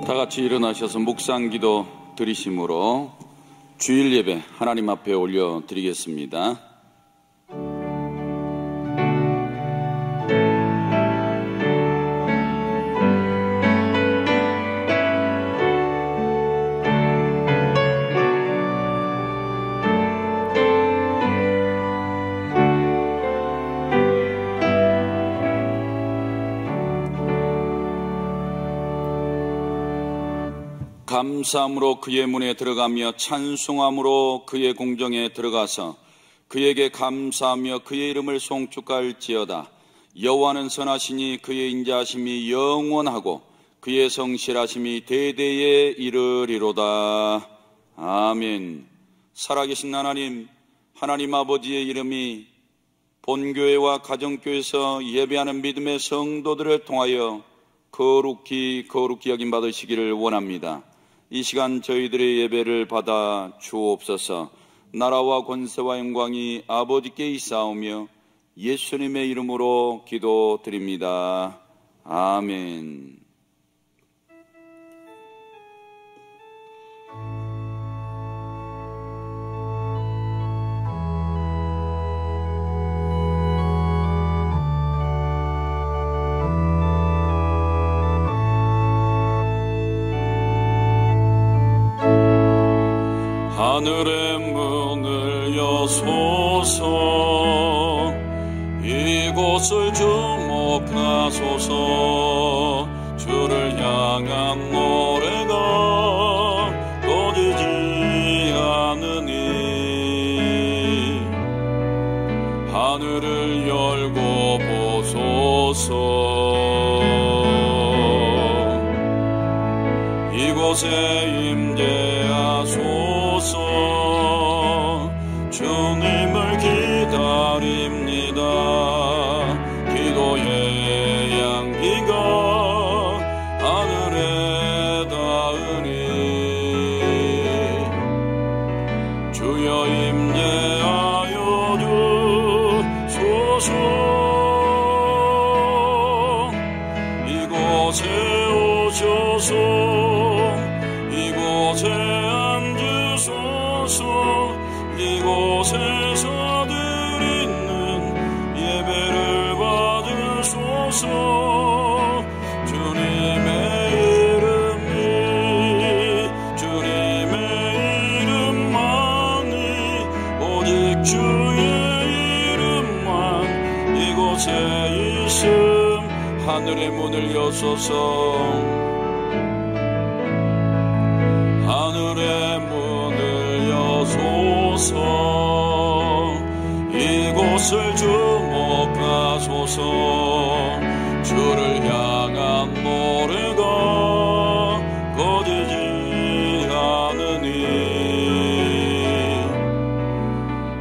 다 같이 일어나셔서 묵상기도 드리심으로 주일 예배 하나님 앞에 올려드리겠습니다. 감사함으로 그의 문에 들어가며 찬송함으로 그의 공정에 들어가서 그에게 감사하며 그의 이름을 송축할지어다. 여호와는 선하시니 그의 인자하심이 영원하고 그의 성실하심이 대대에 이르리로다. 아멘. 살아계신 하나님, 하나님 아버지의 이름이 본교회와 가정교회에서 예배하는 믿음의 성도들을 통하여 거룩히 여김받으시기를 원합니다. 이 시간 저희들의 예배를 받아 주옵소서. 나라와 권세와 영광이 아버지께 있사오며 예수님의 이름으로 기도드립니다. 아멘. 하늘의 문을 여소서, 이곳을 주목하소서. 주를 향한 노래가 꺼지지 않으니 하늘을 열고 보소서. 이곳에 임재하소서. 주님을 기다립니다. 기도의 향기가 하늘에 닿으니 주여 임재하여 주소서. 이곳에 오셔서 이곳에 앉으소서. 이곳에서 드리는 예배를 받으소서. 주님의 이름만이 오직 주의 이름만 이곳에 있음. 하늘의 문을 여소서. 하늘의 문을 여소서. 이곳을 주목하소서. 주를 향한 노래가 꺼지지 않으니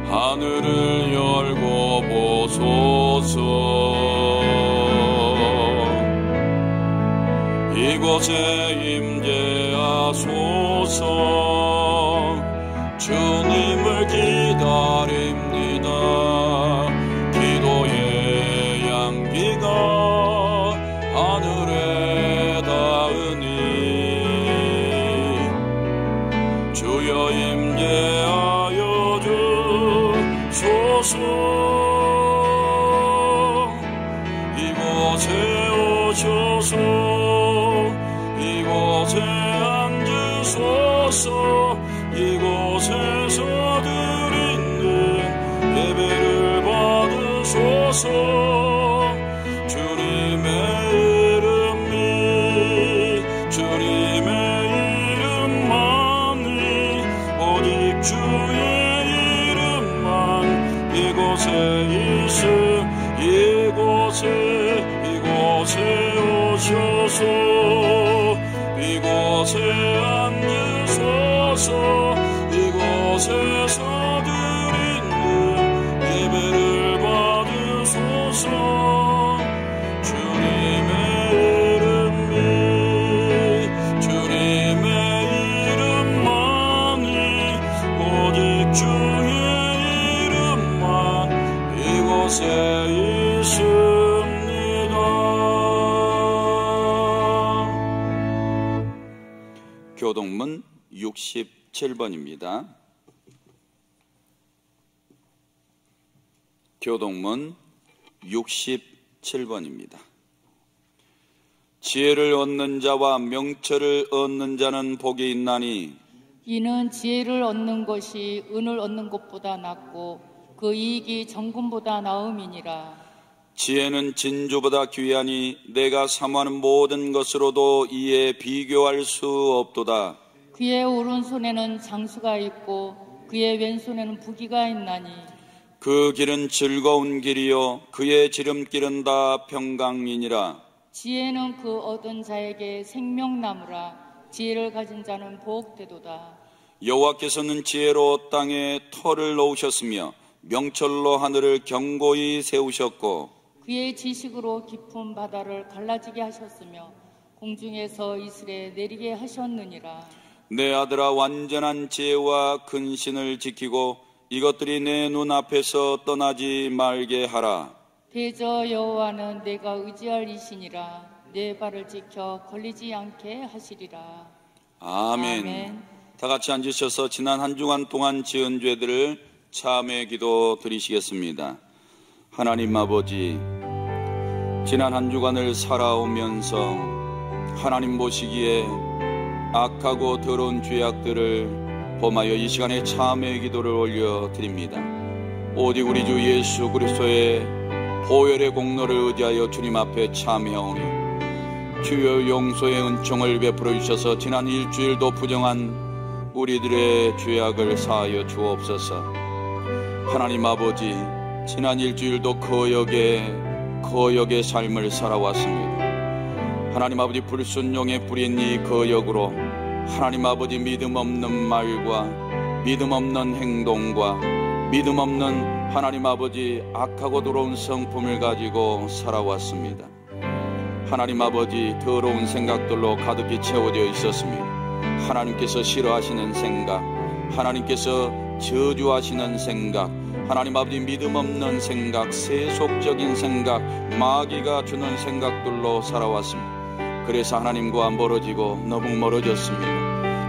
하늘을 열고 보소서. 이곳에 임재하소서. 주님을 기다립니다. 기도의 향기가 하늘에 닿으니 주여 임재하여 주소서. 이곳에 오셔서 이곳에 앉으소서. 이곳에서 드리는 예배를 받으소서. 주님의 이름만이 오직 주의 이름만 이곳에 있음. 이곳에 오셔서 이곳에 앉으소서. 이곳에서 드리는 예배를 받으소서. 주님의 이름만이 오직 주의 이름만 이곳에 있습니다. 교동문 67번입니다. 교동문 67번입니다. 지혜를 얻는 자와 명철을 얻는 자는 복이 있나니 이는 지혜를 얻는 것이 은을 얻는 것보다 낫고 그 이익이 정금보다 나음이니라. 지혜는 진주보다 귀하니 내가 사모하는 모든 것으로도 이에 비교할 수 없도다. 그의 오른손에는 장수가 있고 그의 왼손에는 부귀가 있나니 그 길은 즐거운 길이요 그의 지름길은 다 평강이니라. 지혜는 그 얻은 자에게 생명나무라. 지혜를 가진 자는 복되도다. 여호와께서는 지혜로 땅에 터를 놓으셨으며 명철로 하늘을 견고히 세우셨고 그의 지식으로 깊은 바다를 갈라지게 하셨으며 공중에서 이슬에 내리게 하셨느니라. 내 아들아, 완전한 지혜와 근신을 지키고 이것들이 내 눈앞에서 떠나지 말게 하라. 대저 여호와는 내가 의지할 이시니라. 내 발을 지켜 걸리지 않게 하시리라. 아멘. 아멘. 다 같이 앉으셔서 지난 한 주간 동안 지은 죄들을 참회 기도 드리시겠습니다. 하나님 아버지, 지난 한 주간을 살아오면서 하나님 보시기에 악하고 더러운 죄악들을 범하여 이 시간에 참회 기도를 올려드립니다. 오직 우리 주 예수 그리스도의 보혈의 공로를 의지하여 주님 앞에 참회하오니 주여 용서의 은총을 베풀어 주셔서 지난 일주일도 부정한 우리들의 죄악을 사하여 주옵소서. 하나님 아버지, 지난 일주일도 거역의 삶을 살아왔습니다. 하나님 아버지, 불순종의 뿌린 이 거역으로 하나님 아버지 믿음 없는 말과 믿음 없는 행동과 믿음 없는 하나님 아버지 악하고 더러운 성품을 가지고 살아왔습니다. 하나님 아버지, 더러운 생각들로 가득히 채워져 있었습니다. 하나님께서 싫어하시는 생각, 하나님께서 저주하시는 생각, 하나님 아버지 믿음 없는 생각, 세속적인 생각, 마귀가 주는 생각들로 살아왔습니다. 그래서 하나님과 멀어지고 너무 멀어졌습니다.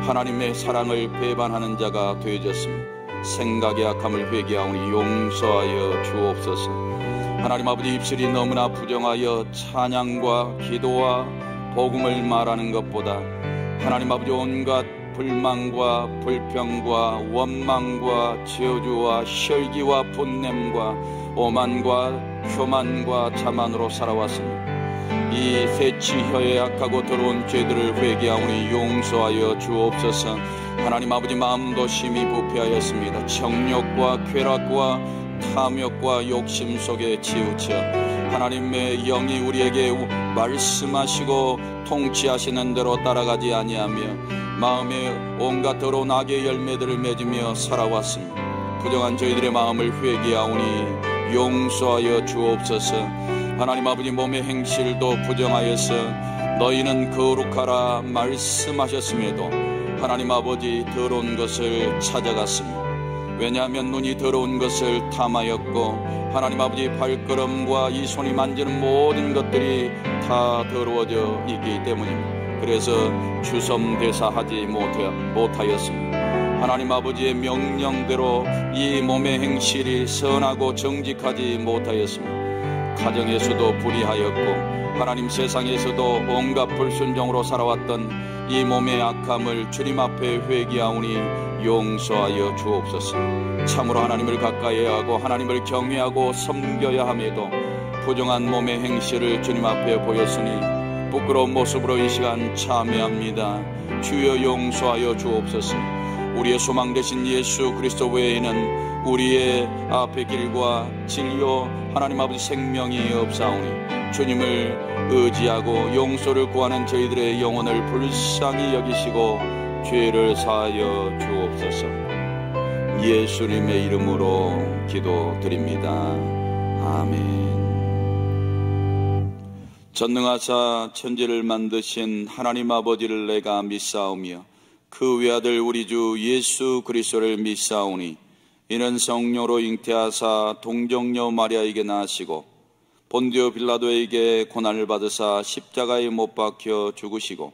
하나님의 사랑을 배반하는 자가 되어졌습니다. 생각의 악함을 회개하오니 용서하여 주옵소서. 하나님 아버지, 입술이 너무나 부정하여 찬양과 기도와 복음을 말하는 것보다 하나님 아버지 온갖 불만과 불평과 원망과 저주와 혈기와 분냄과 오만과 교만과 자만으로 살아왔습니다. 이 새치혀의 악하고 더러운 죄들을 회개하오니 용서하여 주옵소서. 하나님 아버지, 마음도 심히 부패하였습니다. 정욕과 쾌락과 탐욕과 욕심 속에 치우쳐 하나님의 영이 우리에게 말씀하시고 통치하시는 대로 따라가지 아니하며 마음에 온갖 더러운 악의 열매들을 맺으며 살아왔습니다. 부정한 저희들의 마음을 회개하오니 용서하여 주옵소서. 하나님 아버지, 몸의 행실도 부정하여서 너희는 거룩하라 말씀하셨음에도 하나님 아버지 더러운 것을 찾아갔습니다. 왜냐하면 눈이 더러운 것을 탐하였고 하나님 아버지 발걸음과 이 손이 만지는 모든 것들이 다 더러워져 있기 때문입니다. 그래서 주섬대사하지 못하였습니다. 하나님 아버지의 명령대로 이 몸의 행실이 선하고 정직하지 못하였습니다. 가정에서도 불의하였고 하나님 세상에서도 온갖 불순종으로 살아왔던 이 몸의 악함을 주님 앞에 회개하오니 용서하여 주옵소서. 참으로 하나님을 가까이 하고 하나님을 경외하고 섬겨야 함에도 부정한 몸의 행실을 주님 앞에 보였으니 부끄러운 모습으로 이 시간 참회합니다. 주여 용서하여 주옵소서. 우리의 소망 되신 예수 그리스도 외에는 우리의 앞의 길과 진료 하나님 아버지 생명이 없사오니 주님을 의지하고 용서를 구하는 저희들의 영혼을 불쌍히 여기시고 죄를 사하여 주옵소서. 예수님의 이름으로 기도드립니다. 아멘. 전능하사 천지를 만드신 하나님 아버지를 내가 믿사오며 그 외아들 우리 주 예수 그리스도를 믿사오니 이는 성령으로 잉태하사 동정녀 마리아에게 나시고 본디오 빌라도에게 고난을 받으사 십자가에 못 박혀 죽으시고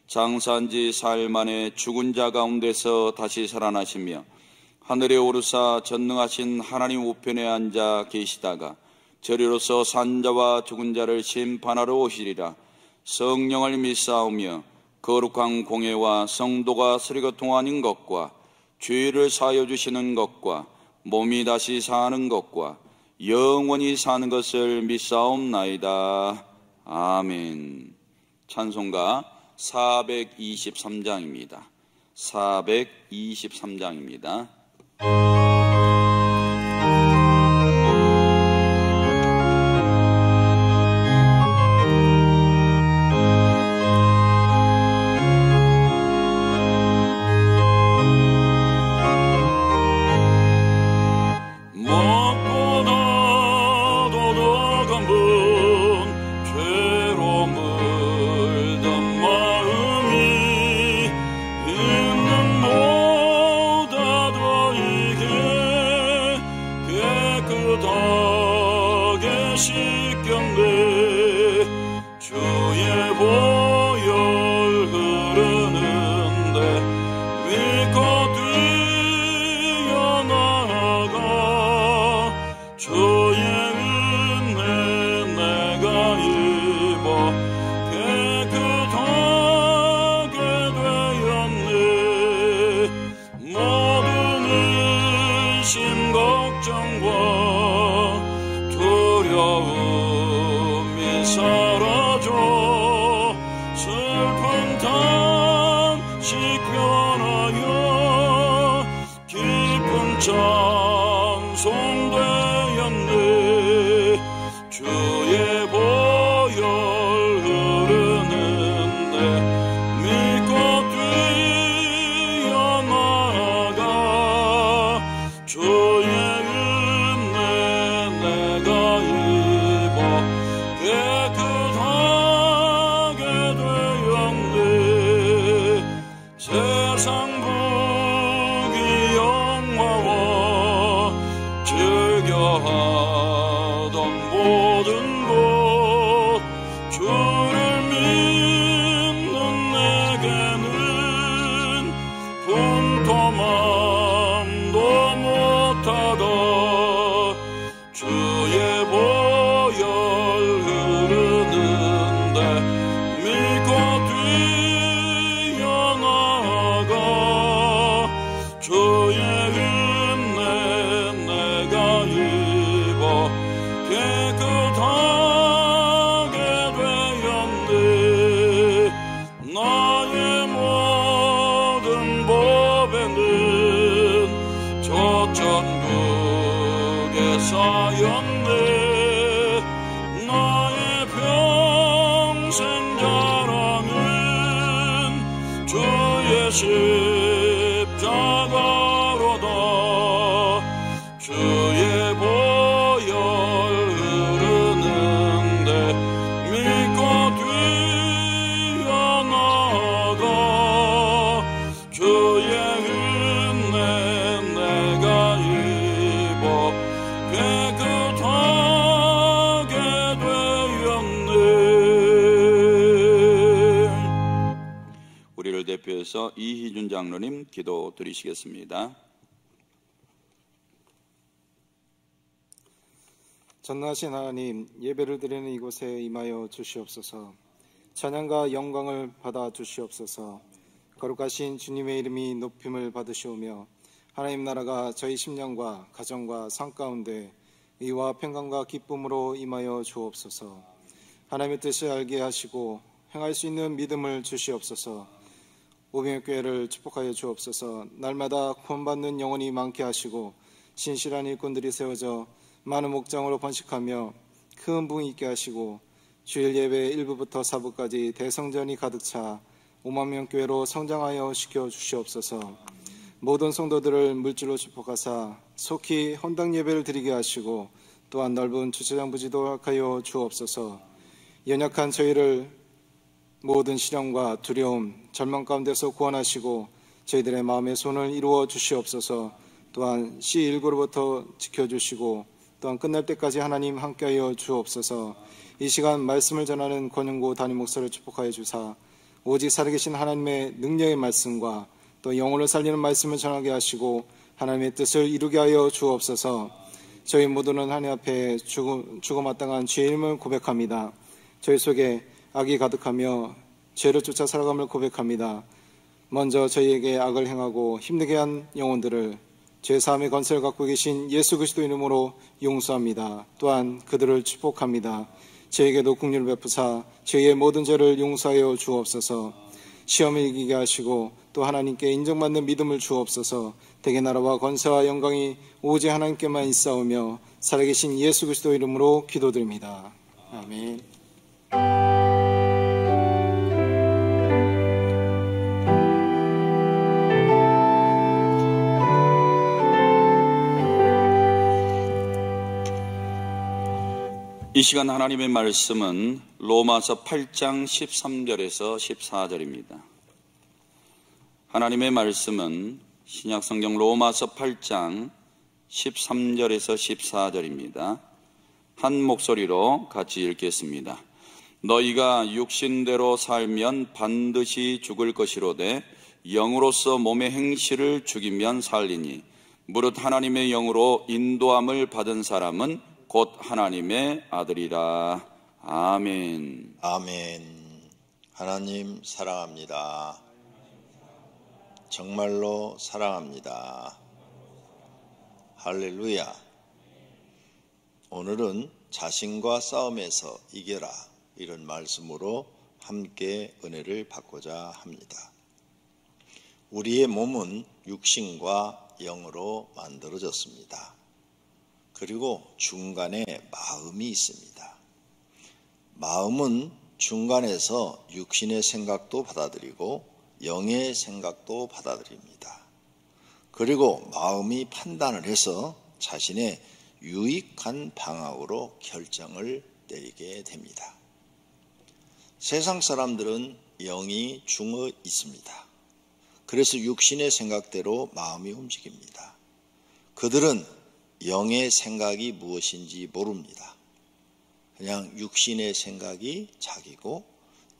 장사한 지 사흘 만에 죽은 자 가운데서 다시 살아나시며 하늘에 오르사 전능하신 하나님 우편에 앉아 계시다가 저리로서 산자와 죽은 자를 심판하러 오시리라. 성령을 믿사오며 거룩한 공회와 성도가 서리고통하는 것과 죄를 사하여 주시는 것과 몸이 다시 사는 것과 영원히 사는 것을 믿사옵나이다. 아멘. 찬송가 423장입니다. 423장입니다. 대표해서 이희준 장로님 기도 드리시겠습니다. 전능하신 하나님, 예배를 드리는 이곳에 임하여 주시옵소서. 찬양과 영광을 받아 주시옵소서. 거룩하신 주님의 이름이 높임을 받으시오며 하나님 나라가 저희 심령과 가정과 삶 가운데 의와 평강과 기쁨으로 임하여 주옵소서. 하나님의 뜻을 알게 하시고 행할 수 있는 믿음을 주시옵소서. 오병역교회를 축복하여 주옵소서. 날마다 구원받는 영혼이 많게 하시고 신실한 일꾼들이 세워져 많은 목장으로 번식하며 큰 부흥이 있게 하시고 주일 예배 1부부터 4부까지 대성전이 가득 차 5만 명 교회로 성장하여 시켜 주시옵소서. 모든 성도들을 물질로 축복하사 속히 헌당 예배를 드리게 하시고 또한 넓은 주차장 부지도 허락하여 주옵소서. 연약한 저희를 모든 시련과 두려움, 절망 가운데서 구원하시고 저희들의 마음의 손을 이루어 주시옵소서. 또한 시일구로부터 지켜주시고 또한 끝날 때까지 하나님 함께하여 주옵소서. 이 시간 말씀을 전하는 권영고 담임 목사를 축복하여 주사 오직 살아계신 하나님의 능력의 말씀과 또 영혼을 살리는 말씀을 전하게 하시고 하나님의 뜻을 이루게 하여 주옵소서. 저희 모두는 하나님 앞에 죽어마땅한 죄인임을 고백합니다. 저희 속에 악이 가득하며 죄를 쫓아 살아감을 고백합니다. 먼저 저희에게 악을 행하고 힘들게 한 영혼들을 죄사함의 건설을 갖고 계신 예수 그리스도 이름으로 용서합니다. 또한 그들을 축복합니다. 저에게도 긍휼을 베푸사 저희의 모든 죄를 용서하여 주옵소서. 시험을 이기게 하시고 또 하나님께 인정받는 믿음을 주옵소서. 대개 나라와 권세와 영광이 오직 하나님께만 있사오며 살아계신 예수 그리스도 이름으로 기도드립니다. 아멘. 이 시간 하나님의 말씀은 로마서 8장 13절에서 14절입니다. 하나님의 말씀은 신약성경 로마서 8장 13절에서 14절입니다. 한 목소리로 같이 읽겠습니다. 너희가 육신대로 살면 반드시 죽을 것이로되 영으로서 몸의 행실을 죽이면 살리니 무릇 하나님의 영으로 인도함을 받은 사람은 곧 하나님의 아들이라. 아멘. 아멘. 하나님 사랑합니다. 정말로 사랑합니다. 할렐루야. 오늘은 자신과 싸움에서 이겨라, 이런 말씀으로 함께 은혜를 받고자 합니다. 우리의 몸은 육신과 영으로 만들어졌습니다. 그리고 중간에 마음이 있습니다. 마음은 중간에서 육신의 생각도 받아들이고 영의 생각도 받아들입니다. 그리고 마음이 판단을 해서 자신의 유익한 방향으로 결정을 내리게 됩니다. 세상 사람들은 영이 중어 있습니다. 그래서 육신의 생각대로 마음이 움직입니다. 그들은 영의 생각이 무엇인지 모릅니다. 그냥 육신의 생각이 자기고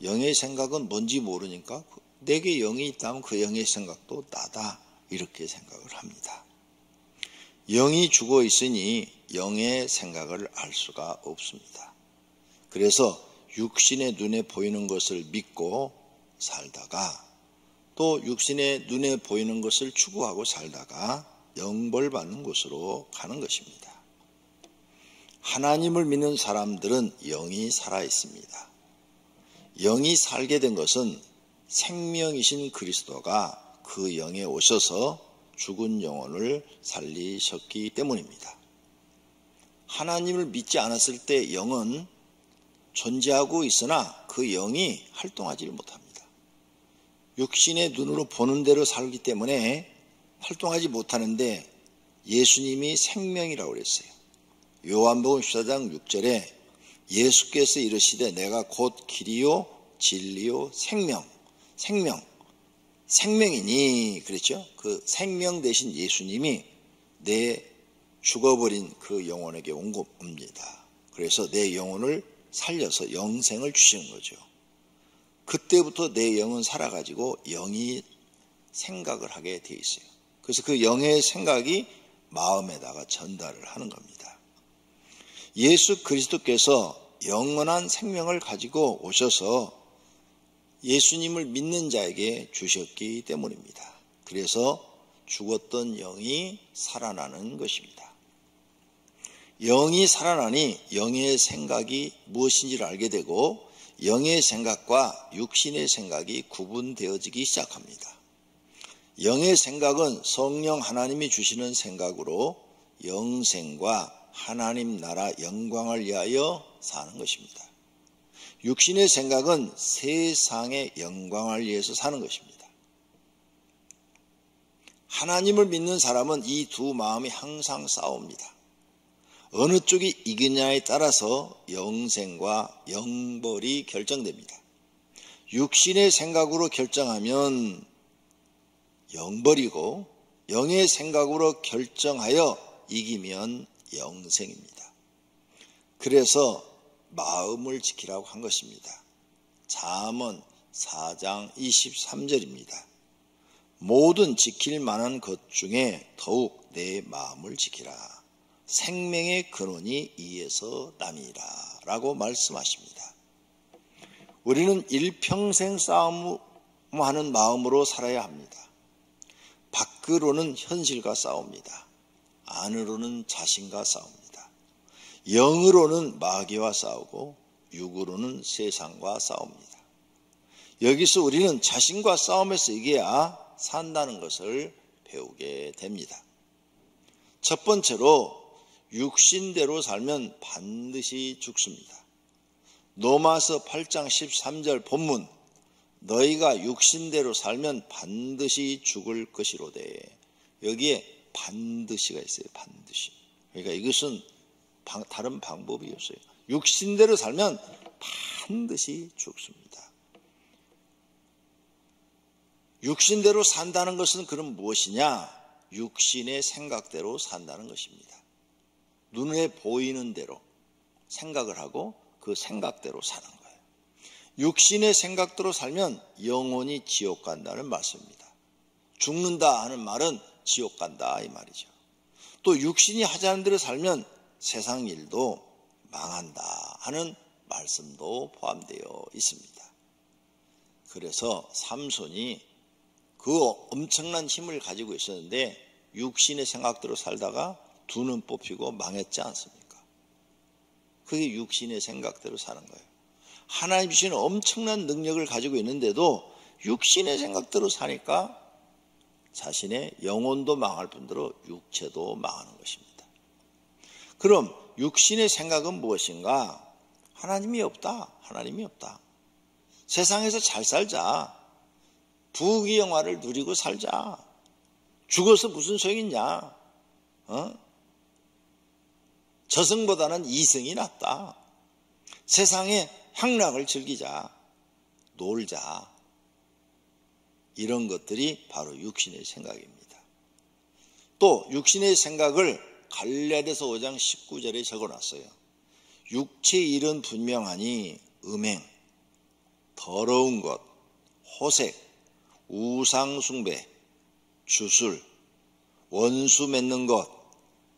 영의 생각은 뭔지 모르니까 내게 영이 있다면 그 영의 생각도 나다, 이렇게 생각을 합니다. 영이 죽어 있으니 영의 생각을 알 수가 없습니다. 그래서 육신의 눈에 보이는 것을 믿고 살다가 또 육신의 눈에 보이는 것을 추구하고 살다가 영벌받는 곳으로 가는 것입니다. 하나님을 믿는 사람들은 영이 살아있습니다. 영이 살게 된 것은 생명이신 그리스도가 그 영에 오셔서 죽은 영혼을 살리셨기 때문입니다. 하나님을 믿지 않았을 때 영은 존재하고 있으나 그 영이 활동하지 못합니다. 육신의 눈으로 보는 대로 살기 때문에 활동하지 못하는데 예수님이 생명이라고 그랬어요. 요한복음 14장 6절에 예수께서 이르시되 내가 곧 길이요 진리요 생명이니 그랬죠. 그 생명 되신 예수님이 내 죽어버린 그 영혼에게 온 겁니다. 그래서 내 영혼을 살려서 영생을 주시는 거죠. 그때부터 내 영은 살아가지고 영이 생각을 하게 돼 있어요. 그래서 그 영의 생각이 마음에다가 전달을 하는 겁니다. 예수 그리스도께서 영원한 생명을 가지고 오셔서 예수님을 믿는 자에게 주셨기 때문입니다. 그래서 죽었던 영이 살아나는 것입니다. 영이 살아나니 영의 생각이 무엇인지를 알게 되고 영의 생각과 육신의 생각이 구분되어지기 시작합니다. 영의 생각은 성령 하나님이 주시는 생각으로 영생과 하나님 나라 영광을 위하여 사는 것입니다. 육신의 생각은 세상의 영광을 위해서 사는 것입니다. 하나님을 믿는 사람은 이 두 마음이 항상 싸웁니다. 어느 쪽이 이기냐에 따라서 영생과 영벌이 결정됩니다. 육신의 생각으로 결정하면 영벌이고 영의 생각으로 결정하여 이기면 영생입니다. 그래서 마음을 지키라고 한 것입니다. 잠언 4장 23절입니다. 모든 지킬 만한 것 중에 더욱 내 마음을 지키라. 생명의 근원이 이에서 남이라 라고 말씀하십니다. 우리는 일평생 싸움하는 마음으로 살아야 합니다. 밖으로는 현실과 싸웁니다. 안으로는 자신과 싸웁니다. 영으로는 마귀와 싸우고 육으로는 세상과 싸웁니다. 여기서 우리는 자신과 싸움에서 이겨야 산다는 것을 배우게 됩니다. 첫 번째로 육신대로 살면 반드시 죽습니다. 로마서 8장 13절 본문, 너희가 육신대로 살면 반드시 죽을 것이로되, 여기에 반드시가 있어요. 반드시. 그러니까 이것은 다른 방법이 없어요. 육신대로 살면 반드시 죽습니다. 육신대로 산다는 것은 그럼 무엇이냐? 육신의 생각대로 산다는 것입니다. 눈에 보이는 대로 생각을 하고 그 생각대로 사는 거예요. 육신의 생각대로 살면 영혼이 지옥 간다는 말씀입니다. 죽는다 하는 말은 지옥 간다 이 말이죠. 또 육신이 하자는 대로 살면 세상 일도 망한다 하는 말씀도 포함되어 있습니다. 그래서 삼손이 그 엄청난 힘을 가지고 있었는데 육신의 생각대로 살다가 두 눈 뽑히고 망했지 않습니까? 그게 육신의 생각대로 사는 거예요. 하나님 주시는 엄청난 능력을 가지고 있는데도 육신의 생각대로 사니까 자신의 영혼도 망할 뿐더러 육체도 망하는 것입니다. 그럼 육신의 생각은 무엇인가? 하나님이 없다. 하나님이 없다. 세상에서 잘 살자. 부귀영화를 누리고 살자. 죽어서 무슨 소용이 있냐? 저승보다는 이승이 낫다. 세상의 향락을 즐기자. 놀자. 이런 것들이 바로 육신의 생각입니다. 또 육신의 생각을 갈라디아서 5장 19절에 적어놨어요. 육체의 일은 분명하니 음행, 더러운 것, 호색, 우상숭배, 주술, 원수 맺는 것,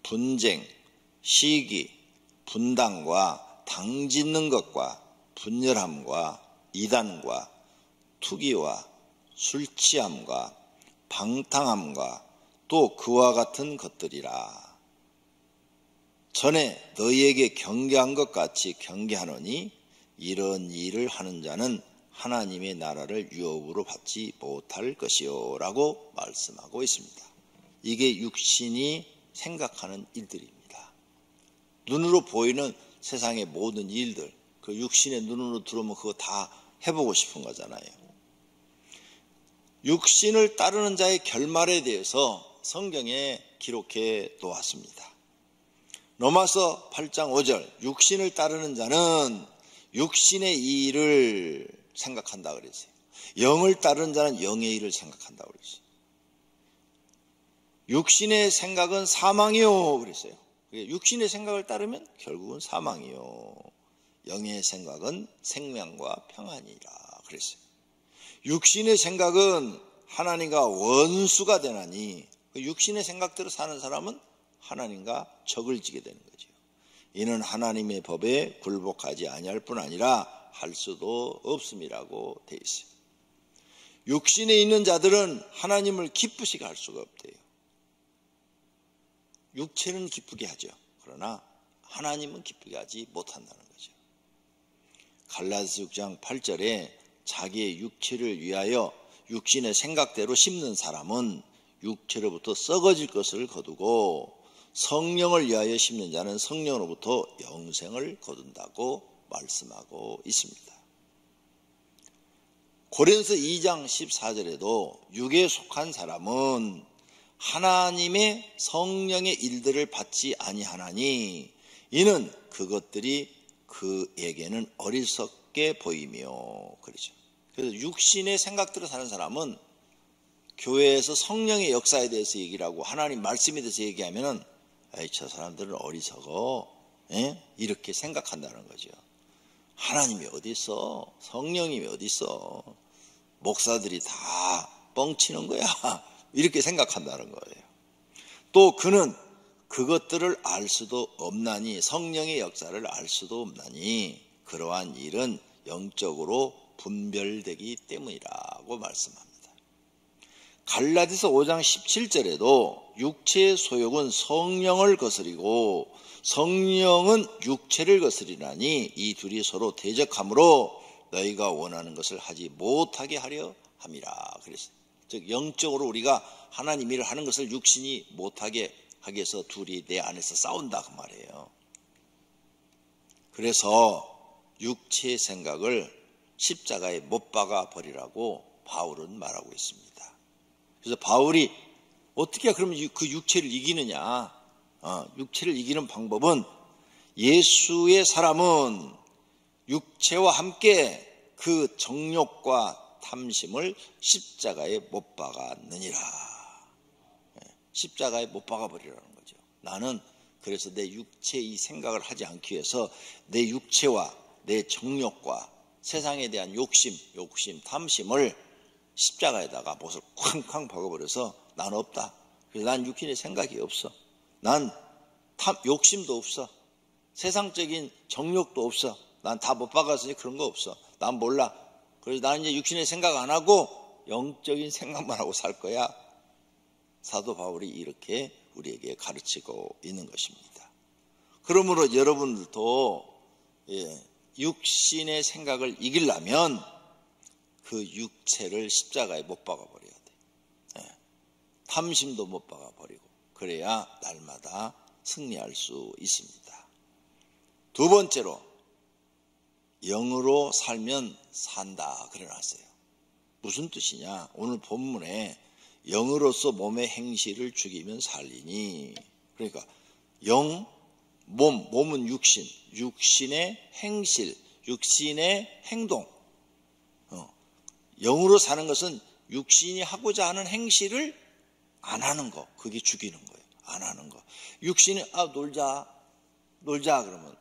분쟁, 시기, 분당과 당짓는 것과 분열함과 이단과 투기와 술취함과 방탕함과 또 그와 같은 것들이라. 전에 너희에게 경계한 것 같이 경계하노니 이런 일을 하는 자는 하나님의 나라를 유업으로 받지 못할 것이요 라고 말씀하고 있습니다. 이게 육신이 생각하는 일들입니다. 눈으로 보이는 세상의 모든 일들, 그 육신의 눈으로 들어오면 그거 다 해보고 싶은 거잖아요. 육신을 따르는 자의 결말에 대해서 성경에 기록해 놓았습니다. 로마서 8장 5절, 육신을 따르는 자는 육신의 일을 생각한다 그랬어요. 영을 따르는 자는 영의 일을 생각한다 그랬어요. 육신의 생각은 사망이요 그랬어요. 육신의 생각을 따르면 결국은 사망이요. 영의 생각은 생명과 평안이라 그랬어요. 육신의 생각은 하나님과 원수가 되나니 육신의 생각대로 사는 사람은 하나님과 적을 지게 되는 거죠. 이는 하나님의 법에 굴복하지 아니할 뿐 아니라 할 수도 없음이라고 되어 있어요. 육신에 있는 자들은 하나님을 기쁘시게 할 수가 없대요. 육체는 기쁘게 하죠. 그러나 하나님은 기쁘게 하지 못한다는 거죠. 갈라디아서 6장 8절에 자기의 육체를 위하여 육신의 생각대로 심는 사람은 육체로부터 썩어질 것을 거두고 성령을 위하여 심는 자는 성령으로부터 영생을 거둔다고 말씀하고 있습니다. 고린도서 2장 14절에도 육에 속한 사람은 하나님의 성령의 일들을 받지 아니하나니 이는 그것들이 그에게는 어리석게 보이며 그러죠. 그래서 육신의 생각대로 사는 사람은 교회에서 성령의 역사에 대해서 얘기를 하고 하나님 말씀에 대해서 얘기하면은 에이, 저 사람들은 어리석어. 이렇게 생각한다는 거죠. 하나님이 어디 있어? 성령님이 어디 있어? 목사들이 다 뻥치는 거야. 이렇게 생각한다는 거예요. 또 그는 그것들을 알 수도 없나니, 성령의 역사를 알 수도 없나니 그러한 일은 영적으로 분별되기 때문이라고 말씀합니다. 갈라디아서 5장 17절에도 육체의 소욕은 성령을 거스리고 성령은 육체를 거스리나니 이 둘이 서로 대적하므로 너희가 원하는 것을 하지 못하게 하려 함이라 그랬어요. 즉 영적으로 우리가 하나님 일을 하는 것을 육신이 못하게 하기 위해서 둘이 내 안에서 싸운다 그 말이에요. 그래서 육체의 생각을 십자가에 못 박아 버리라고 바울은 말하고 있습니다. 그래서 바울이 어떻게 그러면 그 육체를 이기느냐? 육체를 이기는 방법은 예수의 사람은 육체와 함께 그 정욕과 탐심을 십자가에 못 박았느니라. 십자가에 못 박아버리라는 거죠. 나는 그래서 내 육체의 이 생각을 하지 않기 위해서 내 육체와 내 정욕과 세상에 대한 욕심, 탐심을 십자가에다가 못을 쾅쾅 박아버려서 난 없다. 그래서 난 육신의 생각이 없어. 난 욕심도 없어. 세상적인 정욕도 없어. 난 다 못 박았으니 그런 거 없어. 난 몰라. 그래서 나는 이제 육신의 생각 안 하고 영적인 생각만 하고 살 거야. 사도 바울이 이렇게 우리에게 가르치고 있는 것입니다. 그러므로 여러분들도 육신의 생각을 이기려면 그 육체를 십자가에 못 박아버려야 돼. 탐심도 못 박아버리고 그래야 날마다 승리할 수 있습니다. 두 번째로 영으로 살면 산다 그래놨어요. 무슨 뜻이냐? 오늘 본문에 영으로서 몸의 행실을 죽이면 살리니, 그러니까 영, 몸은 육신, 육신의 행실, 육신의 행동. 영으로 사는 것은 육신이 하고자 하는 행실을 안 하는 거, 그게 죽이는 거예요. 안 하는 거. 육신이 놀자 그러면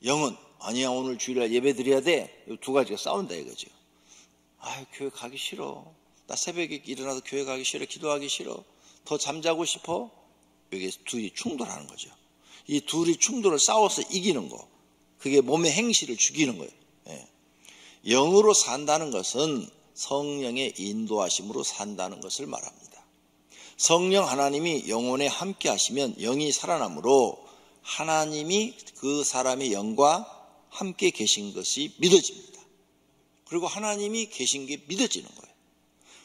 영은 아니야, 오늘 주일날 예배 드려야 돼. 이 두 가지가 싸운다 이거죠. 교회 가기 싫어. 나 새벽에 일어나서 교회 가기 싫어. 기도하기 싫어. 더 잠자고 싶어. 여기 둘이 충돌하는 거죠. 이 둘이 충돌을 싸워서 이기는 거. 그게 몸의 행실을 죽이는 거예요. 영으로 산다는 것은 성령의 인도하심으로 산다는 것을 말합니다. 성령 하나님이 영혼에 함께 하시면 영이 살아나므로 하나님이 그 사람의 영과 함께 계신 것이 믿어집니다. 그리고 하나님이 계신 게 믿어지는 거예요.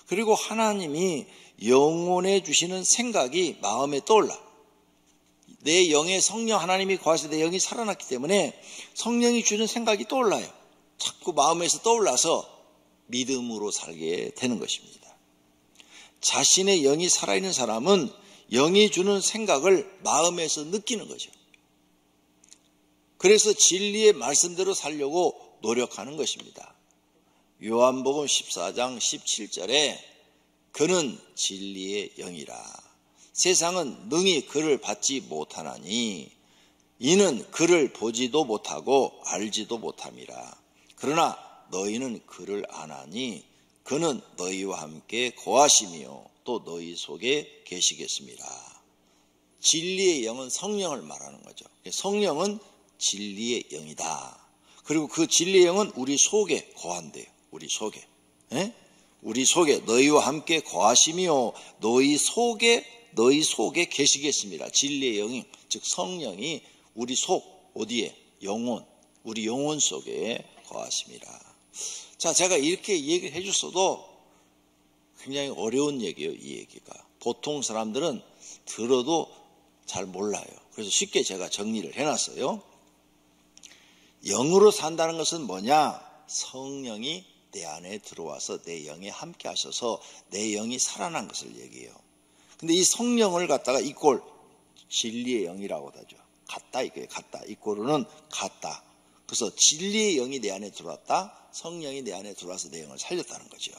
그리고 하나님이 영혼에 주시는 생각이 마음에 떠올라. 내 영에 성령 하나님이 거하셔서 내 영이 살아났기 때문에 성령이 주는 생각이 떠올라요. 자꾸 마음에서 떠올라서 믿음으로 살게 되는 것입니다. 자신의 영이 살아있는 사람은 영이 주는 생각을 마음에서 느끼는 거죠. 그래서 진리의 말씀대로 살려고 노력하는 것입니다. 요한복음 14장 17절에 그는 진리의 영이라. 세상은 능히 그를 받지 못하나니 이는 그를 보지도 못하고 알지도 못함이라. 그러나 너희는 그를 아나니 그는 너희와 함께 거하시며 또 너희 속에 계시겠습니다. 진리의 영은 성령을 말하는 거죠. 성령은 진리의 영이다. 그리고 그 진리의 영은 우리 속에 거한대요. 우리 속에. 우리 속에 너희와 함께 거하시며 너희 속에 계시겠습니다. 진리의 영이, 즉 성령이 우리 속 어디에? 영혼, 우리 영혼 속에 거하십니다. 자, 제가 이렇게 얘기를 해줬어도 굉장히 어려운 얘기예요. 이 얘기가 보통 사람들은 들어도 잘 몰라요. 그래서 쉽게 제가 정리를 해놨어요. 영으로 산다는 것은 뭐냐? 성령이 내 안에 들어와서 내 영에 함께 하셔서 내 영이 살아난 것을 얘기해요. 근데 이 성령을 갖다가 이꼴 진리의 영이라고 하죠. 같다 이거예요. 같다. 이꼴은 같다. 그래서 진리의 영이 내 안에 들어왔다. 성령이 내 안에 들어와서 내 영을 살렸다는 거죠.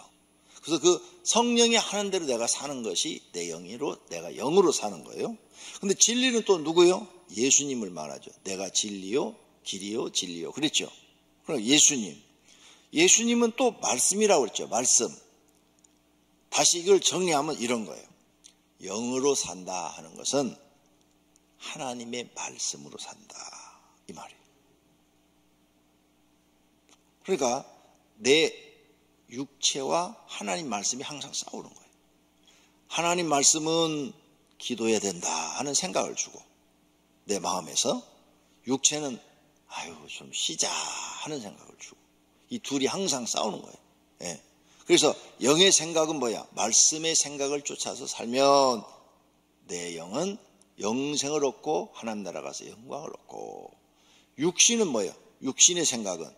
그래서 그 성령이 하는 대로 내가 사는 것이 내 영으로, 내가 영으로 사는 거예요. 근데 진리는 또 누구요? 예수님을 말하죠. 내가 진리요, 길이요, 진리요. 그랬죠. 그럼 예수님은 또 말씀이라고 그랬죠. 말씀. 다시 이걸 정리하면 이런 거예요. 영으로 산다 하는 것은 하나님의 말씀으로 산다, 이 말이에요. 그러니까 내 육체와 하나님 말씀이 항상 싸우는 거예요. 하나님 말씀은 기도해야 된다 하는 생각을 주고, 내 마음에서 육체는 좀 쉬자 하는 생각을 주고, 이 둘이 항상 싸우는 거예요. 예. 그래서 영의 생각은 뭐야? 말씀의 생각을 쫓아서 살면 내 영은 영생을 얻고 하나님 나라 가서 영광을 얻고, 육신은 뭐예요? 육신의 생각은,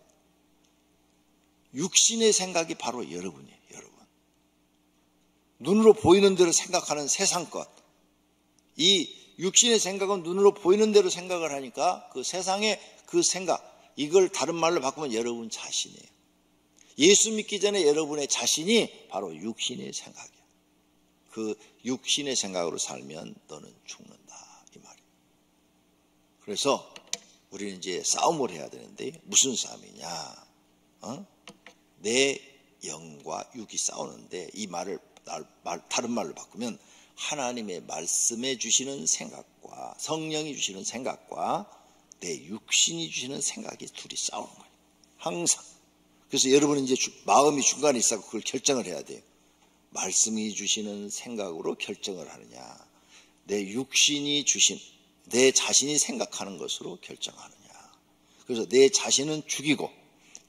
육신의 생각이 바로 여러분이에요. 여러분, 눈으로 보이는 대로 생각하는 세상 것, 이 육신의 생각은 눈으로 보이는 대로 생각을 하니까 그 세상의 그 생각, 이걸 다른 말로 바꾸면 여러분 자신이에요. 예수 믿기 전에 여러분의 자신이 바로 육신의 생각이야. 그 육신의 생각으로 살면 너는 죽는다, 이 말이에요. 그래서 우리는 이제 싸움을 해야 되는데, 무슨 싸움이냐? 내 영과 육이 싸우는데, 이 말을 다른 말로 바꾸면 하나님의 말씀에 주시는 생각과 성령이 주시는 생각과 내 육신이 주시는 생각이 둘이 싸우는 거예요. 항상. 그래서 여러분은 이제 마음이 중간에 있어서 그걸 결정을 해야 돼요. 말씀이 주시는 생각으로 결정을 하느냐, 내 육신이 주신, 내 자신이 생각하는 것으로 결정하느냐. 그래서 내 자신은 죽이고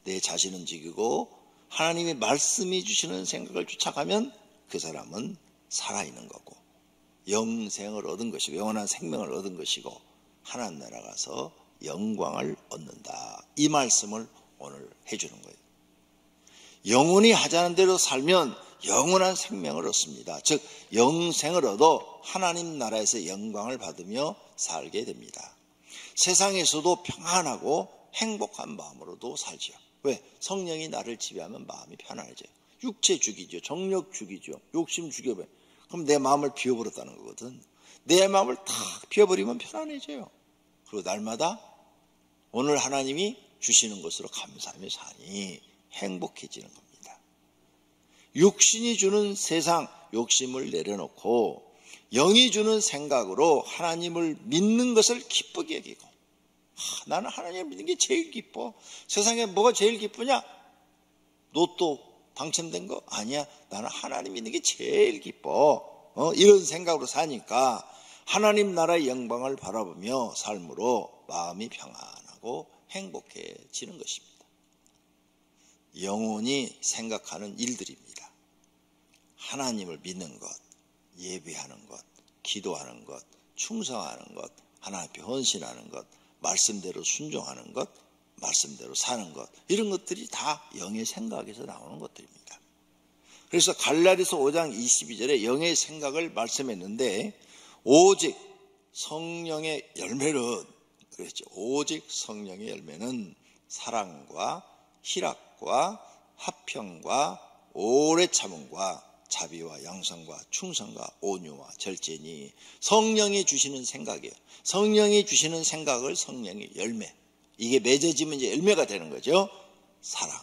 내 자신은 죽이고 하나님의 말씀이 주시는 생각을 쫓아가면 그 사람은 살아있는 거고 영생을 얻은 것이고 영원한 생명을 얻은 것이고 하나님 나라 가서 영광을 얻는다, 이 말씀을 오늘 해주는 거예요. 영원히 하자는 대로 살면 영원한 생명을 얻습니다. 즉 영생을 얻어 하나님 나라에서 영광을 받으며 살게 됩니다. 세상에서도 평안하고 행복한 마음으로도 살죠. 왜? 성령이 나를 지배하면 마음이 편안해져요. 육체 죽이죠. 정력 죽이죠. 욕심 죽여버려요. 그럼 내 마음을 비워버렸다는 거거든. 내 마음을 탁 비워버리면 편안해져요. 그리고 날마다 오늘 하나님이 주시는 것으로 감사하며 사니 행복해지는 겁니다. 육신이 주는 세상 욕심을 내려놓고 영이 주는 생각으로 하나님을 믿는 것을 기쁘게 여기고, 나는 하나님을 믿는 게 제일 기뻐. 세상에 뭐가 제일 기쁘냐? 로또 당첨된 거? 아니야. 나는 하나님 믿는 게 제일 기뻐. 이런 생각으로 사니까 하나님 나라의 영광을 바라보며 삶으로 마음이 평안하고 행복해지는 것입니다. 영혼이 생각하는 일들입니다. 하나님을 믿는 것, 예배하는 것, 기도하는 것, 충성하는 것, 하나님 앞에 헌신하는 것, 말씀대로 순종하는 것, 말씀대로 사는 것, 이런 것들이 다 영의 생각에서 나오는 것들입니다. 그래서 갈라디아서 5장 22절에 영의 생각을 말씀했는데, 오직 성령의 열매는, 그랬죠. 오직 성령의 열매는 사랑과 희락과 화평과 오래 참음과 자비와 양선과 충성과 온유와 절제니, 성령이 주시는 생각이에요. 성령이 주시는 생각을 성령의 열매, 이게 맺어지면 이제 열매가 되는 거죠. 사랑,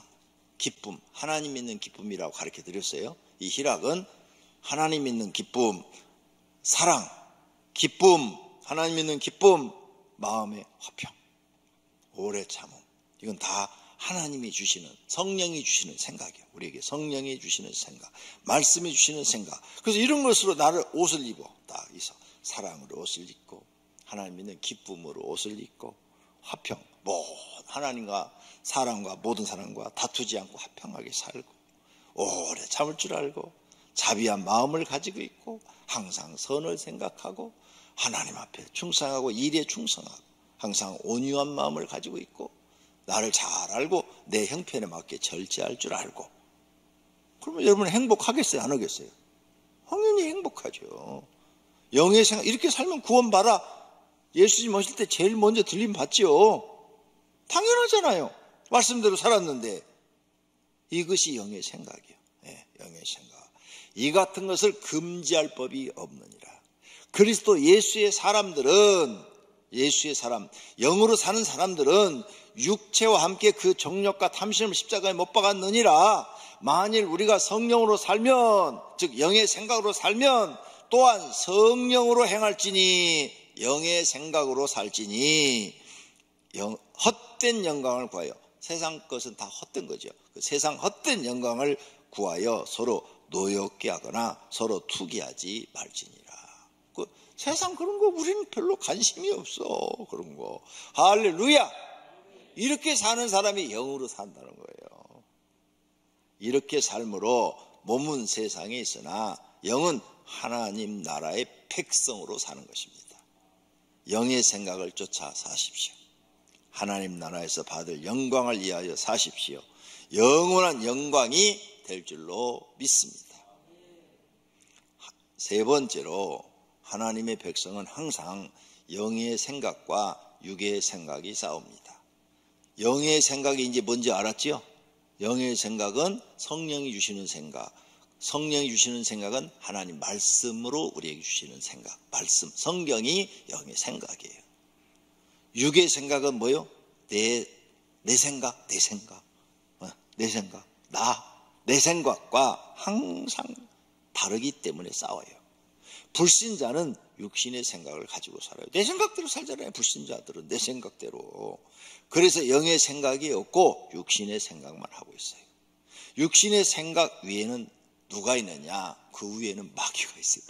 기쁨, 하나님 믿는 기쁨이라고 가르쳐 드렸어요. 이 희락은 하나님 믿는 기쁨, 사랑, 기쁨, 하나님 믿는 기쁨, 마음의 화평, 오래 참음, 이건 다 하나님이 주시는, 성령이 주시는 생각이에요. 우리에게 성령이 주시는 생각, 말씀이 주시는 생각. 그래서 이런 것으로 나를 옷을 입어 딱 있어. 사랑으로 옷을 입고, 하나님 믿는 기쁨으로 옷을 입고, 화평, 하나님과 사람과 모든 사람과 다투지 않고 화평하게 살고, 오래 참을 줄 알고, 자비한 마음을 가지고 있고, 항상 선을 생각하고, 하나님 앞에 충성하고 일에 충성하고, 항상 온유한 마음을 가지고 있고, 나를 잘 알고 내 형편에 맞게 절제할 줄 알고. 그러면 여러분은 행복하겠어요? 안 하겠어요? 당연히 행복하죠. 영의 생각, 이렇게 살면 구원받아. 예수님 오실 때 제일 먼저 들림 받죠. 당연하잖아요. 말씀대로 살았는데. 이것이 영의 생각이에요. 네, 영의 생각. 이 같은 것을 금지할 법이 없느니라. 그리스도 예수의 사람들은, 예수의 사람, 영으로 사는 사람들은 육체와 함께 그 정욕과 탐심을 십자가에 못 박았느니라. 만일 우리가 성령으로 살면, 즉 영의 생각으로 살면 또한 성령으로 행할지니 영의 생각으로 살지니 헛된 영광을 구하여, 세상 것은 다 헛된 거죠. 그 세상 헛된 영광을 구하여 서로 노엽게 하거나 서로 투기하지 말지니라. 그 세상 그런 거 우리는 별로 관심이 없어. 그런 거. 할렐루야. 이렇게 사는 사람이 영으로 산다는 거예요. 이렇게 삶으로 몸은 세상에 있으나 영은 하나님 나라의 백성으로 사는 것입니다. 영의 생각을 쫓아 사십시오. 하나님 나라에서 받을 영광을 위하여 사십시오. 영원한 영광이 될 줄로 믿습니다. 세 번째로, 하나님의 백성은 항상 영의 생각과 육의 생각이 싸웁니다. 영의 생각이 이제 뭔지 알았죠? 영의 생각은 성령이 주시는 생각, 성령이 주시는 생각은 하나님 말씀으로 우리에게 주시는 생각, 말씀, 성경이 영의 생각이에요. 육의 생각은 뭐요? 내 생각, 내 생각, 내 생각과 항상 다르기 때문에 싸워요. 불신자는 육신의 생각을 가지고 살아요. 내 생각대로 살잖아요. 불신자들은 내 생각대로. 그래서 영의 생각이 없고 육신의 생각만 하고 있어요. 육신의 생각 위에는 누가 있느냐? 그 위에는 마귀가 있어요.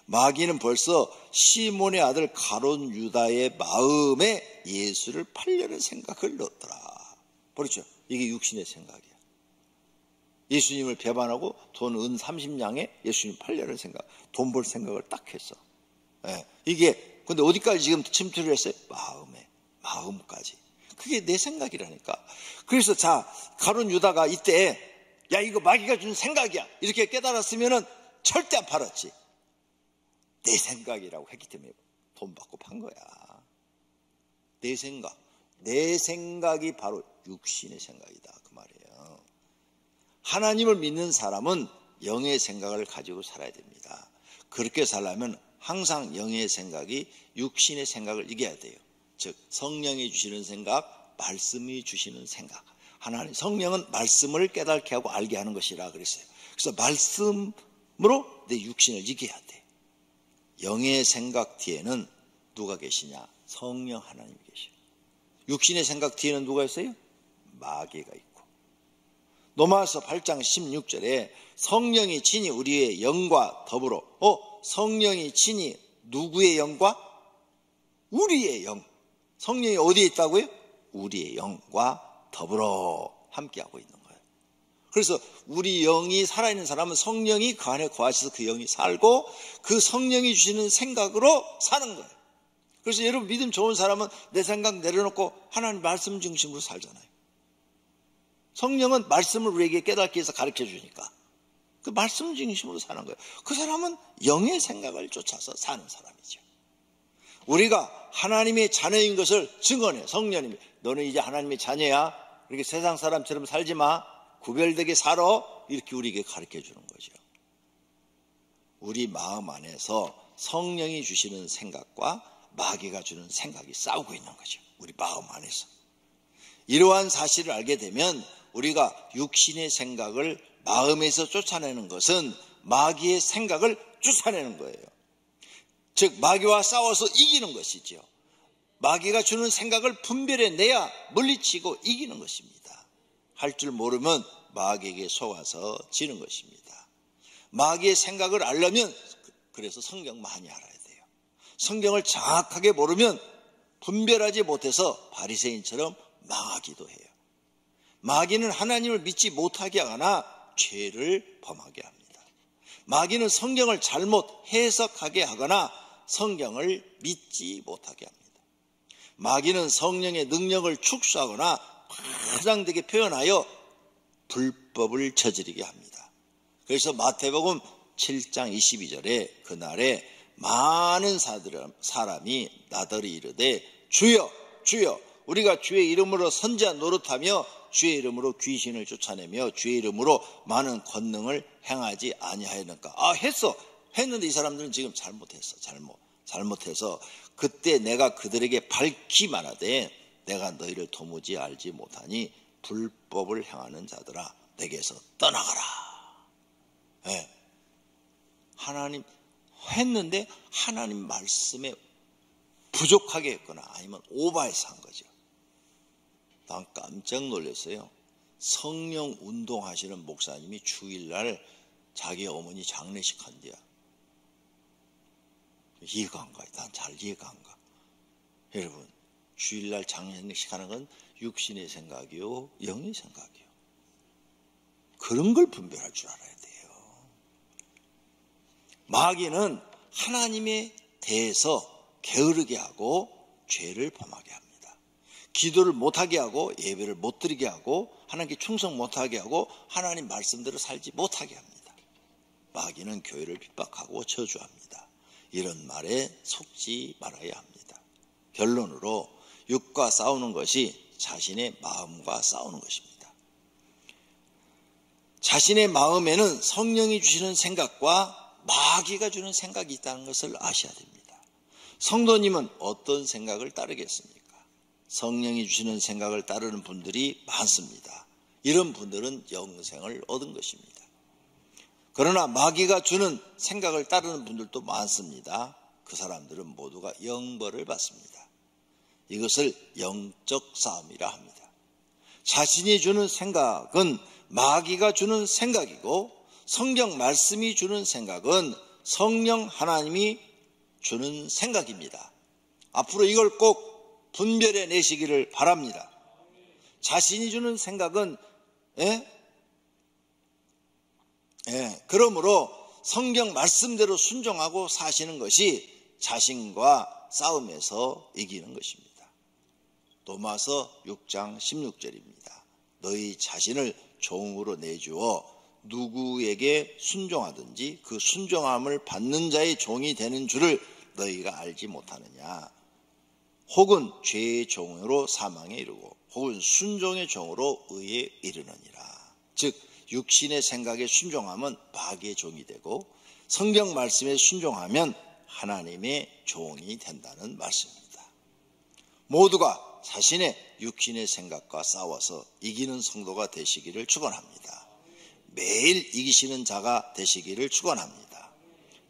마귀는 벌써 시몬의 아들 가룟 유다의 마음에 예수를 팔려는 생각을 넣었더라. 그렇죠? 이게 육신의 생각이야. 예수님을 배반하고 돈 은 30냥에 예수님 팔려는 생각, 돈 벌 생각을 딱 했어. 이게 근데 어디까지 지금 침투를 했어요? 마음까지. 그게 내 생각이라니까. 그래서 가룟 유다가 이때 야, 이거 마귀가 준 생각이야 이렇게 깨달았으면은 절대 안 팔았지. 내 생각이라고 했기 때문에 돈 받고 판 거야. 내 생각이 바로 육신의 생각이다, 그 말이에요. 하나님을 믿는 사람은 영의 생각을 가지고 살아야 됩니다. 그렇게 살려면 항상 영의 생각이 육신의 생각을 이겨야 돼요. 즉 성령이 주시는 생각, 말씀이 주시는 생각. 하나님, 성령은 말씀을 깨닫게 하고 알게 하는 것이라 그랬어요. 그래서 말씀으로 내 육신을 이겨야 돼. 영의 생각 뒤에는 누가 계시냐? 성령 하나님이 계셔요. 육신의 생각 뒤에는 누가 있어요? 마귀가 있고. 로마서 8장 16절에 성령이 친히 우리의 영과 더불어, 성령이 친히 누구의 영과? 우리의 영. 성령이 어디에 있다고요? 우리의 영과 더불어 함께하고 있는 거예요. 그래서 우리 영이 살아있는 사람은 성령이 그 안에 거하셔서 그 영이 살고 그 성령이 주시는 생각으로 사는 거예요. 그래서 여러분 믿음 좋은 사람은 내 생각 내려놓고 하나님 말씀 중심으로 살잖아요. 성령은 말씀을 우리에게 깨닫기 위해서 가르쳐 주니까 그 말씀 중심으로 사는 거예요. 그 사람은 영의 생각을 쫓아서 사는 사람이죠. 우리가 하나님의 자녀인 것을 증언해요. 성령님이 너는 이제 하나님의 자녀야. 이렇게 세상 사람처럼 살지 마. 구별되게 살아. 이렇게 우리에게 가르쳐 주는 거죠. 우리 마음 안에서 성령이 주시는 생각과 마귀가 주는 생각이 싸우고 있는 거죠. 우리 마음 안에서. 이러한 사실을 알게 되면 우리가 육신의 생각을 마음에서 쫓아내는 것은 마귀의 생각을 쫓아내는 거예요. 즉 마귀와 싸워서 이기는 것이죠. 마귀가 주는 생각을 분별해내야 물리치고 이기는 것입니다. 할 줄 모르면 마귀에게 속아서 지는 것입니다. 마귀의 생각을 알려면 그래서 성경 많이 알아야 돼요. 성경을 정확하게 모르면 분별하지 못해서 바리새인처럼 망하기도 해요. 마귀는 하나님을 믿지 못하게 하거나 죄를 범하게 합니다. 마귀는 성경을 잘못 해석하게 하거나 성경을 믿지 못하게 합니다. 마귀는 성령의 능력을 축소하거나 과장되게 표현하여 불법을 저지르게 합니다. 그래서 마태복음 7장 22절에 그날에 많은 사람이 나더러 이르되 주여 주여 우리가 주의 이름으로 선지한 노릇하며 주의 이름으로 귀신을 쫓아내며 주의 이름으로 많은 권능을 행하지 아니하였는가. 했는데 이 사람들은 지금 잘못해서 그때 내가 그들에게 밝히 말하되 내가 너희를 도무지 알지 못하니 불법을 행하는 자들아 내게서 떠나가라. 네. 하나님 했는데 하나님 말씀에 부족하게 했거나 아니면 오버해서 한 거죠. 난 깜짝 놀랐어요. 성령 운동하시는 목사님이 주일날 자기 어머니 장례식 한대요. 이해가 안 가요. 난 잘 이해가 안 가. 여러분, 주일날 장례식 하는 건 육신의 생각이요, 영의 생각이요. 그런 걸 분별할 줄 알아야 돼요. 마귀는 하나님에 대해서 게으르게 하고 죄를 범하게 합니다. 기도를 못하게 하고 예배를 못 드리게 하고 하나님께 충성 못하게 하고 하나님 말씀대로 살지 못하게 합니다. 마귀는 교회를 핍박하고 저주합니다. 이런 말에 속지 말아야 합니다. 결론으로 육과 싸우는 것이 자신의 마음과 싸우는 것입니다. 자신의 마음에는 성령이 주시는 생각과 마귀가 주는 생각이 있다는 것을 아셔야 됩니다. 성도님은 어떤 생각을 따르겠습니까? 성령이 주시는 생각을 따르는 분들이 많습니다. 이런 분들은 영생을 얻은 것입니다. 그러나 마귀가 주는 생각을 따르는 분들도 많습니다. 그 사람들은 모두가 영벌을 받습니다. 이것을 영적 싸움이라 합니다. 자신이 주는 생각은 마귀가 주는 생각이고 성경 말씀이 주는 생각은 성령 하나님이 주는 생각입니다. 앞으로 이걸 꼭 분별해 내시기를 바랍니다. 자신이 주는 생각은 그러므로 성경 말씀대로 순종하고 사시는 것이 자신과 싸움에서 이기는 것입니다. 로마서 6장 16절입니다. 너희 자신을 종으로 내주어 누구에게 순종하든지 그 순종함을 받는 자의 종이 되는 줄을 너희가 알지 못하느냐. 혹은 죄의 종으로 사망에 이르고 혹은 순종의 종으로 의에 이르느니라. 즉 육신의 생각에 순종하면 마귀의 종이 되고 성경 말씀에 순종하면 하나님의 종이 된다는 말씀입니다. 모두가 자신의 육신의 생각과 싸워서 이기는 성도가 되시기를 축원합니다. 매일 이기시는 자가 되시기를 축원합니다.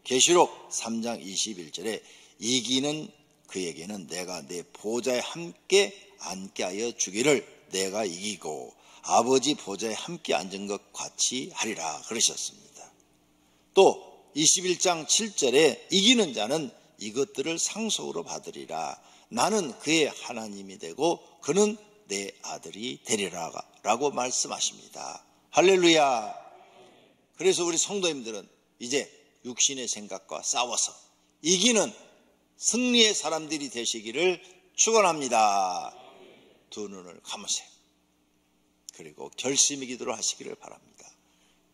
계시록 3장 21절에 이기는 그에게는 내가 내 보좌에 함께 앉게 하여 주기를 내가 이기고 아버지 보좌에 함께 앉은 것 같이 하리라 그러셨습니다. 또 21장 7절에 이기는 자는 이것들을 상속으로 받으리라. 나는 그의 하나님이 되고 그는 내 아들이 되리라 라고 말씀하십니다. 할렐루야. 그래서 우리 성도님들은 이제 육신의 생각과 싸워서 이기는 승리의 사람들이 되시기를 축원합니다. 두 눈을 감으세요. 그리고 결심의 기도를 하시기를 바랍니다.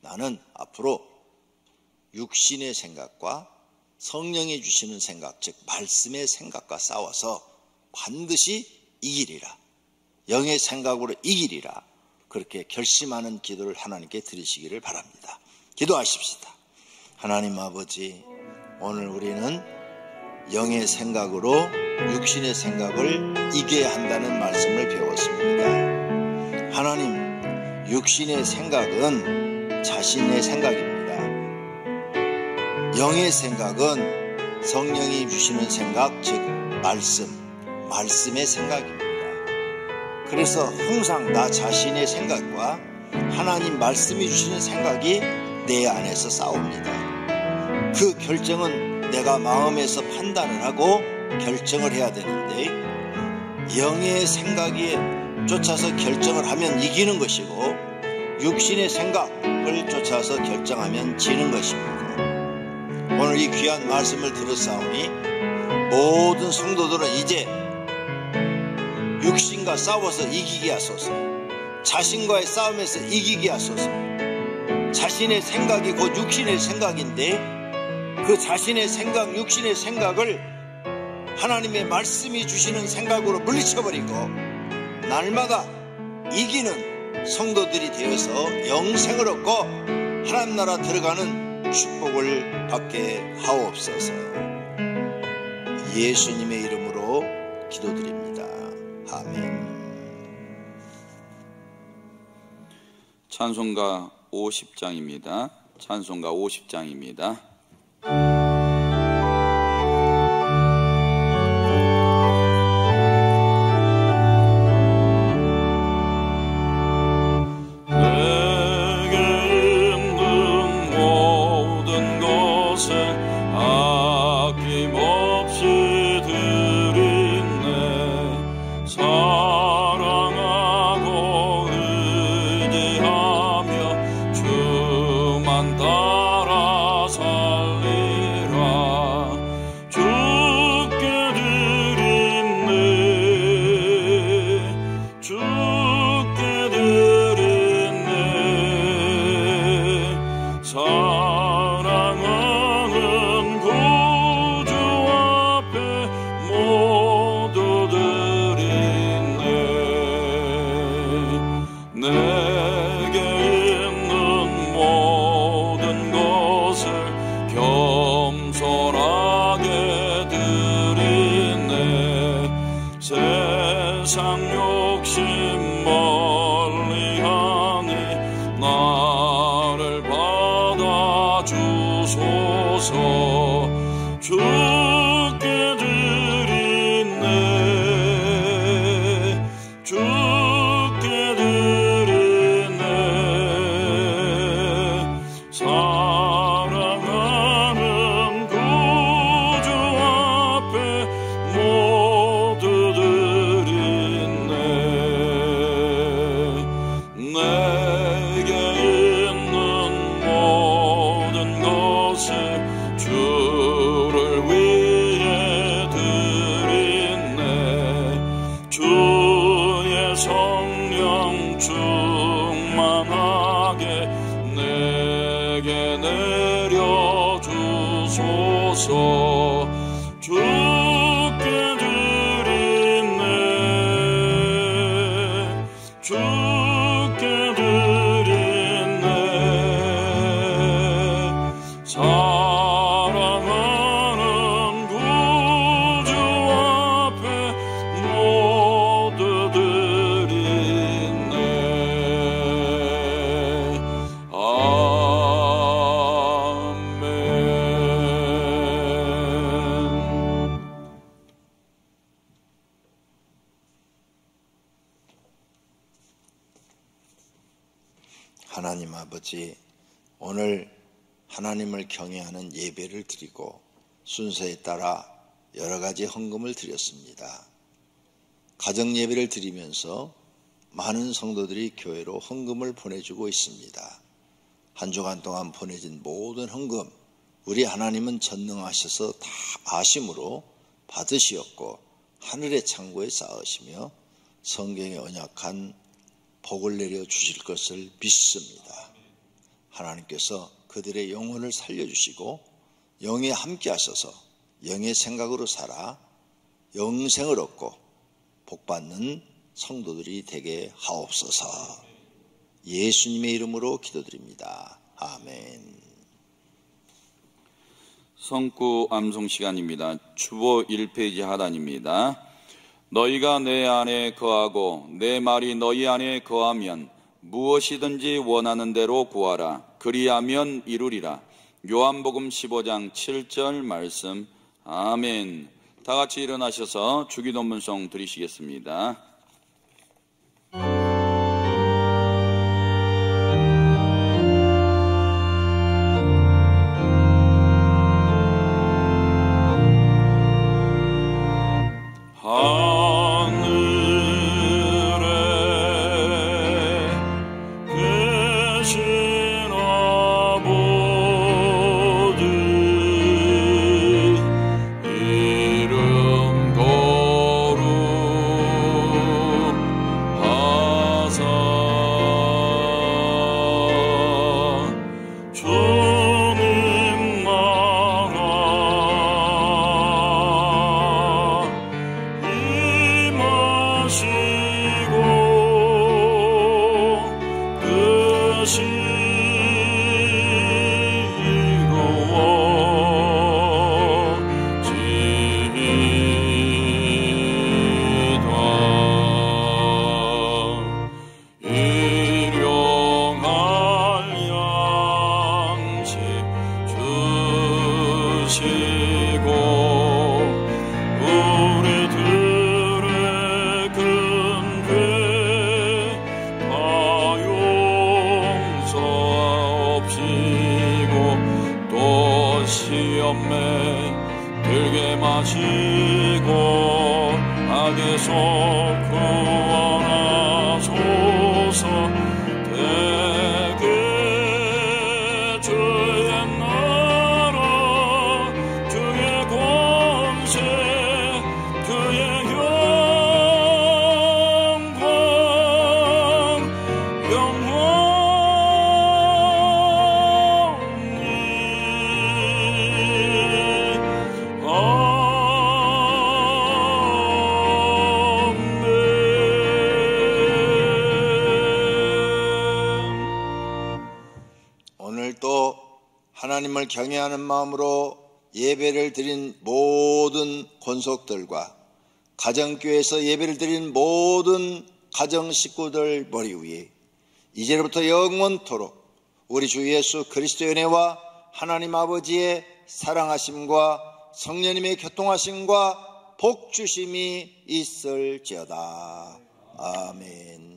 나는 앞으로 육신의 생각과 성령이 주시는 생각, 즉 말씀의 생각과 싸워서 반드시 이기리라. 영의 생각으로 이기리라. 그렇게 결심하는 기도를 하나님께 드리시기를 바랍니다. 기도하십시다. 하나님 아버지, 오늘 우리는 영의 생각으로 육신의 생각을 이겨야 한다는 말씀을 배웠습니다. 하나님, 육신의 생각은 자신의 생각입니다. 영의 생각은 성령이 주시는 생각, 즉 말씀의 생각입니다. 그래서 항상 나 자신의 생각과 하나님 말씀이 주시는 생각이 내 안에서 싸웁니다. 그 결정은 내가 마음에서 판단을 하고 결정을 해야 되는데 영의 생각에 쫓아서 결정을 하면 이기는 것이고 육신의 생각을 쫓아서 결정하면 지는 것입니다. 오늘 이 귀한 말씀을 들었사오니 모든 성도들은 이제 육신과 싸워서 이기게 하소서. 자신과의 싸움에서 이기게 하소서. 자신의 생각이 곧 육신의 생각인데 그 자신의 생각, 육신의 생각을 하나님의 말씀이 주시는 생각으로 물리쳐버리고 날마다 이기는 성도들이 되어서 영생을 얻고 하나님 나라 들어가는 축복을 받게 하옵소서. 예수님의 이름으로 기도드립니다. 아멘. 찬송가 50장입니다. 찬송가 50장입니다. 하나님 아버지, 오늘 하나님을 경외하는 예배를 드리고 순서에 따라 여러 가지 헌금을 드렸습니다. 가정 예배를 드리면서 많은 성도들이 교회로 헌금을 보내주고 있습니다. 한 주간 동안 보내진 모든 헌금, 우리 하나님은 전능하셔서 다 아심으로 받으시었고 하늘의 창고에 쌓으시며 성경에 언약한 복을 내려 주실 것을 믿습니다. 하나님께서 그들의 영혼을 살려주시고 영에 함께 하셔서 영의 생각으로 살아 영생을 얻고 복받는 성도들이 되게 하옵소서. 예수님의 이름으로 기도드립니다. 아멘. 성구 암송 시간입니다. 주보 1페이지 하단입니다. 너희가 내 안에 거하고 내 말이 너희 안에 거하면 무엇이든지 원하는 대로 구하라. 그리하면 이루리라. 요한복음 15장 7절 말씀. 아멘. 다 같이 일어나셔서 주기도문송 드리시겠습니다. 이름 거룩 주시고 우리들의 큰 죄 다 용서하옵시고 또 시험에 들게 마시고 악에서 구원하소서. 대개 주의 나라 주의 권세 주의 영광 영원히 오늘 또 하나님을 경외하는 마음으로 예배를 드린 모든 권속들과 가정교회에서 예배를 드린 모든 가정 식구들 머리 위에 이제부터 영원토록 우리 주 예수 그리스도의 은혜와 하나님 아버지의 사랑하심과 성령님의 교통하심과 복주심이 있을지어다. 아멘.